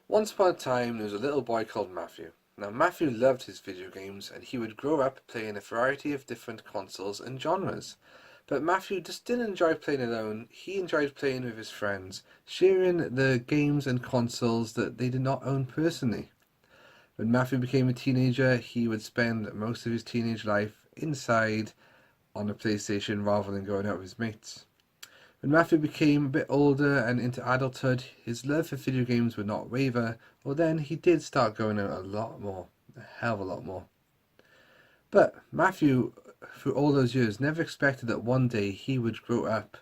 Once upon a time, there was a little boy called Matthew. Now, Matthew loved his video games, and he would grow up playing a variety of different consoles and genres. But Matthew just didn't enjoy playing alone. He enjoyed playing with his friends, sharing the games and consoles that they did not own personally. When Matthew became a teenager, he would spend most of his teenage life inside on a PlayStation rather than going out with his mates. When Matthew became a bit older and into adulthood, his love for video games would not waver, well then he did start going out a lot more, a hell of a lot more. But Matthew, through all those years, never expected that one day he would grow up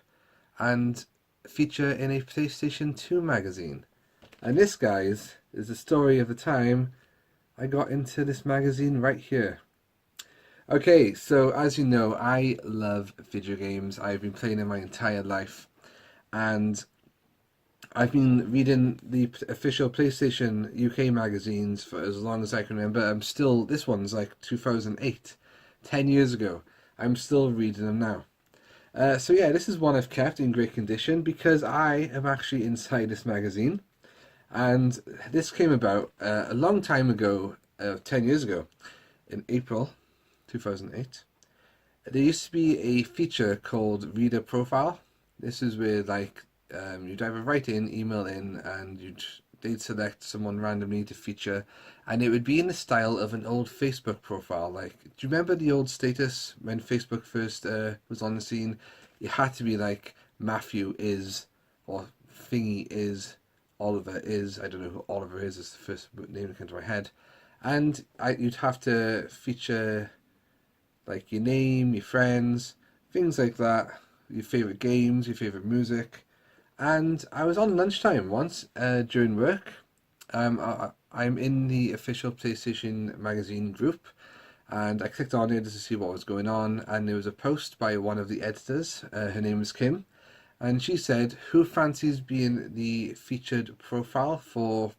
and feature in a PlayStation 2 magazine. And this, guys, is the story of the time I got into this magazine right here. Okay, so as you know, I love video games. I've been playing them my entire life, and I've been reading the official PlayStation UK magazines for as long as I can remember. This one's like 2008, 10 years ago. I'm still reading them now. So yeah, this is one I've kept in great condition because I am actually inside this magazine. And this came about a long time ago, 10 years ago, in April 2008. There used to be a feature called Reader Profile. This is where you'd either write in, email in, and they'd select someone randomly to feature, and it would be in the style of an old Facebook profile. Like, do you remember the old status when Facebook first was on the scene? It had to be like Matthew is, or Thingy is, Oliver is. I don't know who Oliver is. It's the first name that came to my head, and you'd have to feature like your name, your friends, things like that, your favourite games, your favourite music. And I was on lunchtime once during work. I'm in the official PlayStation magazine group, and I clicked on it just to see what was going on, and there was a post by one of the editors. Her name is Kim, and she said, who fancies being the featured profile for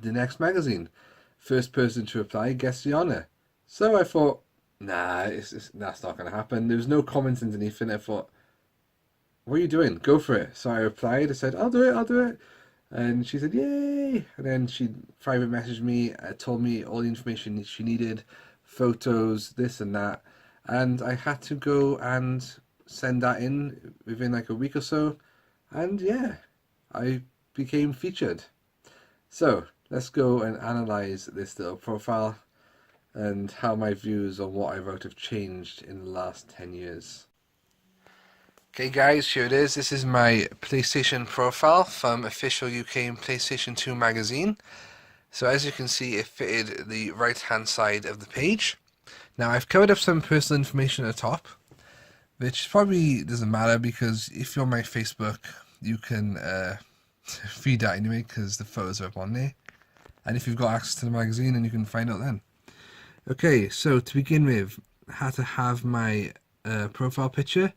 the next magazine? First person to reply gets the honour. So I thought, nah, that's not going to happen. There was no comments underneath it. I thought, what are you doing? Go for it. So I replied. I said, I'll do it. And she said, yay. And then she private messaged me, told me all the information she needed, photos, this and that. And I had to go and send that in within like a week or so. And yeah, I became featured. So let's go and analyze this little profile and how my views on what I wrote have changed in the last 10 years. Okay guys, here it is. This is my PlayStation profile from official UK and PlayStation 2 magazine. So as you can see, it fitted the right hand side of the page. Now I've covered up some personal information at the top, which probably doesn't matter because if you're on my Facebook, you can feed that anyway because the photos are up on there. And if you've got access to the magazine, then you can find out then. Okay, so to begin with, I had to have my profile picture.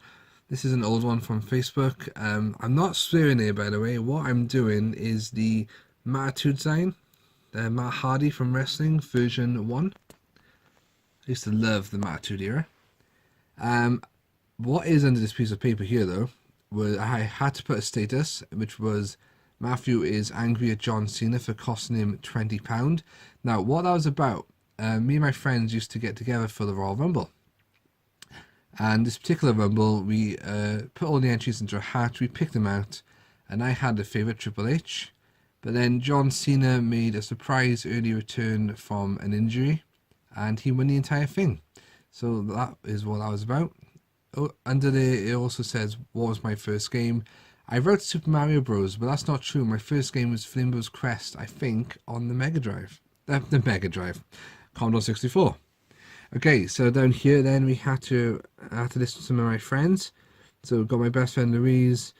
This is an old one from Facebook. I'm not swearing here, by the way. What I'm doing is the Matropolis sign, Matt Hardy from wrestling, version 1. I used to love the Matropolis era. What is under this piece of paper here, though, was I had to put a status, which was Matthew is angry at John Cena for costing him £20. Now, what that was about, me and my friends used to get together for the Royal Rumble. And this particular Rumble, we put all the entries into a hat, we picked them out, and I had a favourite, Triple H. But then John Cena made a surprise early return from an injury, and he won the entire thing. So that is what that was about. Oh, under there, it also says, what was my first game? I wrote Super Mario Bros, but that's not true. My first game was Flimbo's Crest, I think, on the Mega Drive. The Mega Drive. Commodore 64. Okay, so down here then we had to list some of my friends. So got my best friend Louise,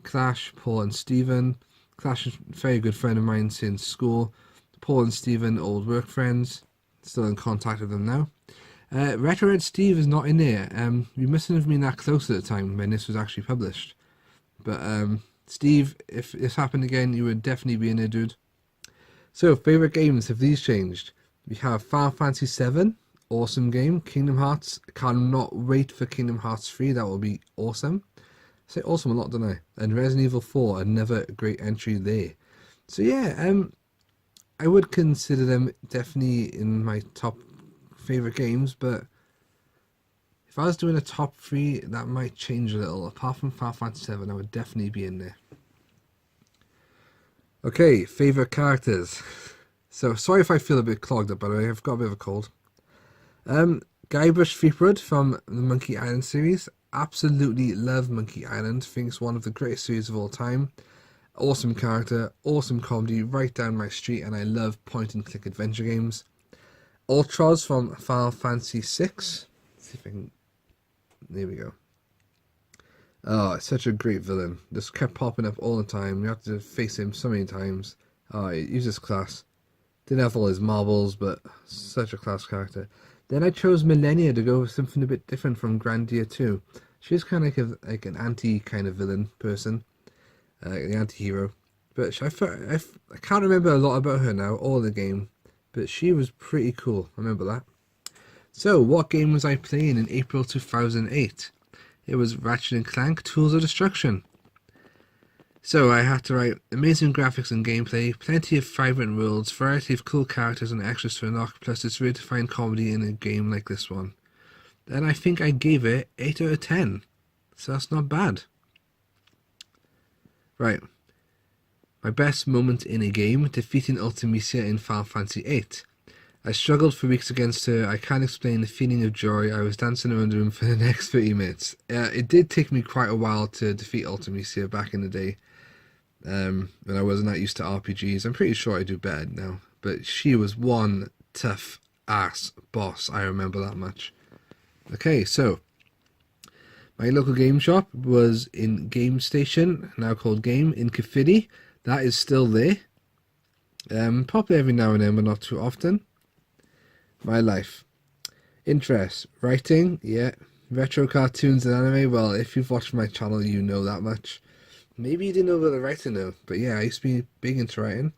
Clash, Paul and Stephen. Clash is a very good friend of mine since school. Paul and Stephen, old work friends. Still in contact with them now. Retro Red Steve is not in there. You mustn't have been that close at the time when this was actually published. But Steve, if this happened again, you would definitely be in there, dude. So, favourite games, have these changed? We have Final Fantasy 7, awesome game. Kingdom Hearts, cannot wait for Kingdom Hearts 3, that will be awesome. I say awesome a lot, don't I? And Resident Evil 4, another great entry there. So yeah, I would consider them definitely in my top favorite games, but if I was doing a top three, that might change a little. Apart from Final Fantasy 7, I would definitely be in there. Okay, favorite characters. So sorry if I feel a bit clogged up, by the way. I've got a bit of a cold. Guybrush Threepwood from the Monkey Island series. Absolutely love Monkey Island. Think it's one of the greatest series of all time. Awesome character, awesome comedy, right down my street, and I love point and click adventure games. Ultros from Final Fantasy 6. See if I can. There we go. Oh, it's such a great villain. Just kept popping up all the time. You have to face him so many times. Oh, he's just class. Didn't have all his marbles, but such a class character. Then I chose Millennia to go with something a bit different from Grandia 2. She's kind of like an anti kind of villain person, the anti-hero. But I can't remember a lot about her now, or the game, but she was pretty cool. I remember that. So, what game was I playing in April 2008? It was Ratchet & Clank Tools of Destruction. So I had to write amazing graphics and gameplay, plenty of vibrant worlds, variety of cool characters and extras to unlock, plus it's rare to find comedy in a game like this one. And I think I gave it 8 out of 10. So that's not bad. Right. My best moment in a game, defeating Ultimisia in Final Fantasy VIII. I struggled for weeks against her. I can't explain the feeling of joy. I was dancing around the room for the next 30 minutes. It did take me quite a while to defeat Ultimisia back in the day. When I wasn't that used to RPGs. I'm pretty sure I do better now. But she was one tough ass boss. I remember that much. Okay, so my local game shop was in Game Station, now called Game, in Caerphilly. That is still there. Probably every now and then, but not too often. My life. Interest. Writing, yeah. Retro cartoons and anime, well, if you've watched my channel, you know that much. Maybe you didn't know about the writing though, but yeah, I used to be big into writing.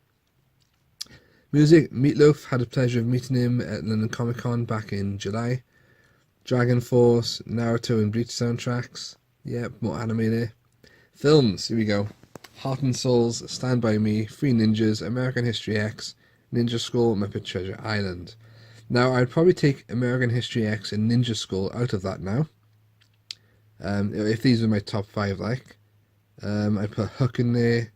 Music, Meatloaf, had the pleasure of meeting him at London Comic Con back in July. Dragon Force, Naruto and Bleach soundtracks. Yep, more anime there. Films, here we go. Heart and Souls, Stand By Me, Three Ninjas, American History X, Ninja Scroll, Muppet Treasure Island. Now, I'd probably take American History X and Ninja Scroll out of that now. If these were my top 5, like. I'd put Hook in there.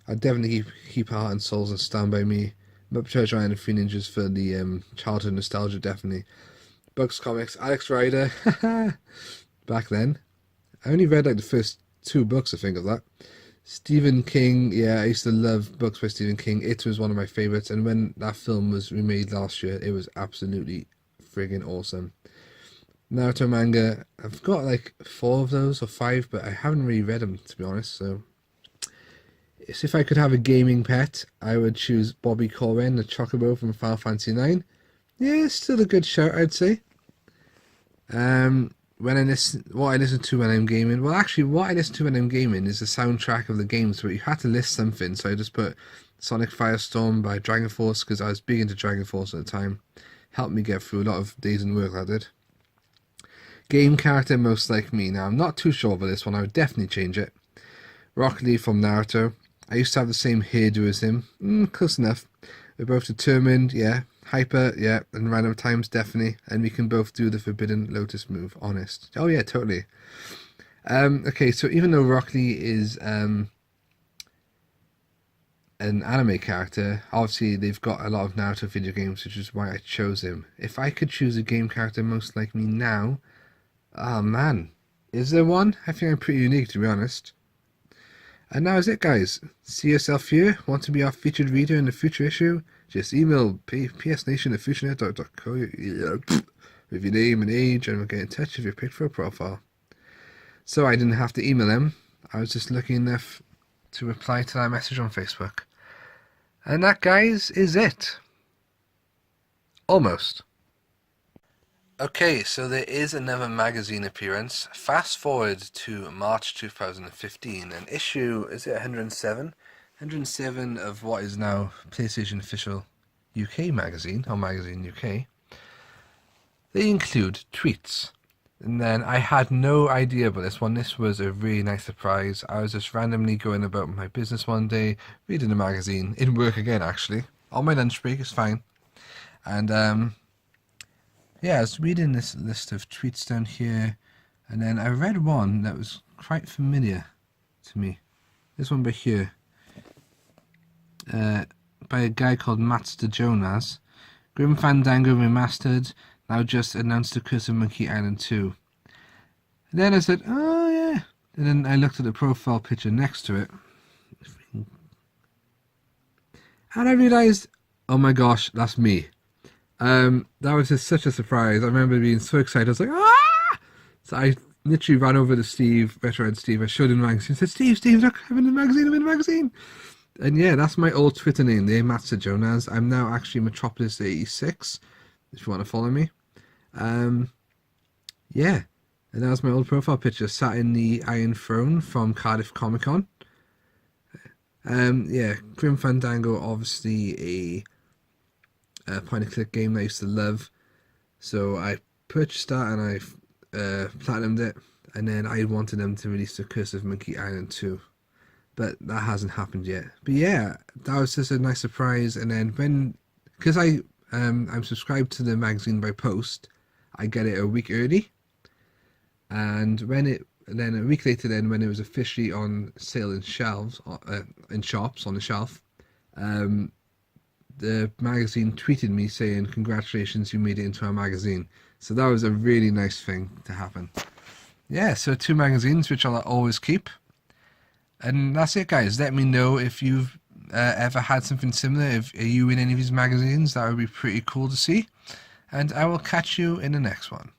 I'd definitely keep Heart and Souls and Stand By Me. Muppet Treasure Island and Three Ninjas for the childhood nostalgia, definitely. Bugs Comics, Alex Rider. Back then. I only read like the first 2 books, I think, of that. Stephen King, yeah, I used to love books by Stephen King. It was one of my favourites, and when that film was remade last year, it was absolutely friggin' awesome. Naruto manga, I've got like 4 of those, or 5, but I haven't really read them, to be honest, so if I could have a gaming pet, I would choose Bobby Corwin, the Chocobo from Final Fantasy IX. Yeah, still a good shout, I'd say. What I listen to when I'm gaming, well, actually, what I listen to when I'm gaming is the soundtrack of the games, but you had to list something, so I just put Sonic Firestorm by Dragon Force, because I was big into Dragon Force at the time. Helped me get through a lot of days in work, that did. Game character most like me. Now, I'm not too sure about this one, I would definitely change it. Rock Lee from Naruto. I used to have the same hairdo as him. Close enough. We're both determined, yeah. Hyper, yeah. And random times, definitely. And we can both do the Forbidden Lotus move, honest. Oh yeah, totally. Okay, so even though Rock Lee is an anime character, obviously they've got a lot of Naruto video games, which is why I chose him. If I could choose a game character most like me now, oh man, is there one? I think I'm pretty unique, to be honest. And now is it, guys. See yourself here? Want to be our featured reader in the future issue? Just email psnation@futurenet.co with your name and age, and we'll get in touch if you're picked for a profile. So I didn't have to email them. I was just lucky enough to reply to that message on Facebook. And that, guys, is it. Almost. Okay, so there is another magazine appearance. Fast forward to March 2015, and issue, is it 107? 107 of what is now PlayStation Official UK magazine, or Magazine UK. They include tweets. And then I had no idea about this one. This was a really nice surprise. I was just randomly going about my business one day, reading a magazine, in work again actually, on my lunch break, it's fine. And yeah, I was reading this list of tweets down here, and then I read one that was quite familiar to me. This one by here, by a guy called Master Jonas. Grim Fandango Remastered, now just announced the Curse of Monkey Island 2. And then I said, oh yeah. And then I looked at the profile picture next to it. And I realised, oh my gosh, that's me. That was just such a surprise. I remember being so excited. I was like, ah! So I literally ran over to Steve, veteran Steve. I showed him the magazine. I said, Steve, look, I'm in the magazine. And yeah, that's my old Twitter name there, Master Jonas. I'm now actually Matropolis 86, if you want to follow me. Yeah, and that was my old profile picture, sat in the Iron Throne from Cardiff Comic Con. Yeah, Grim Fandango, obviously a point-and-click game that I used to love. So I purchased that and I platinumed it, and then I wanted them to release the Curse of Monkey Island 2. But that hasn't happened yet. But yeah, that was just a nice surprise. And then because I'm subscribed to the magazine by post, I get it a week early. And then a week later, then when it was officially on sale in shops on the shelf, the magazine tweeted me saying, "Congratulations, you made it into our magazine." So that was a really nice thing to happen. Yeah, so 2 magazines which I'll always keep. And that's it, guys. Let me know if you've ever had something similar. If are you in any of these magazines, that would be pretty cool to see. And I will catch you in the next one.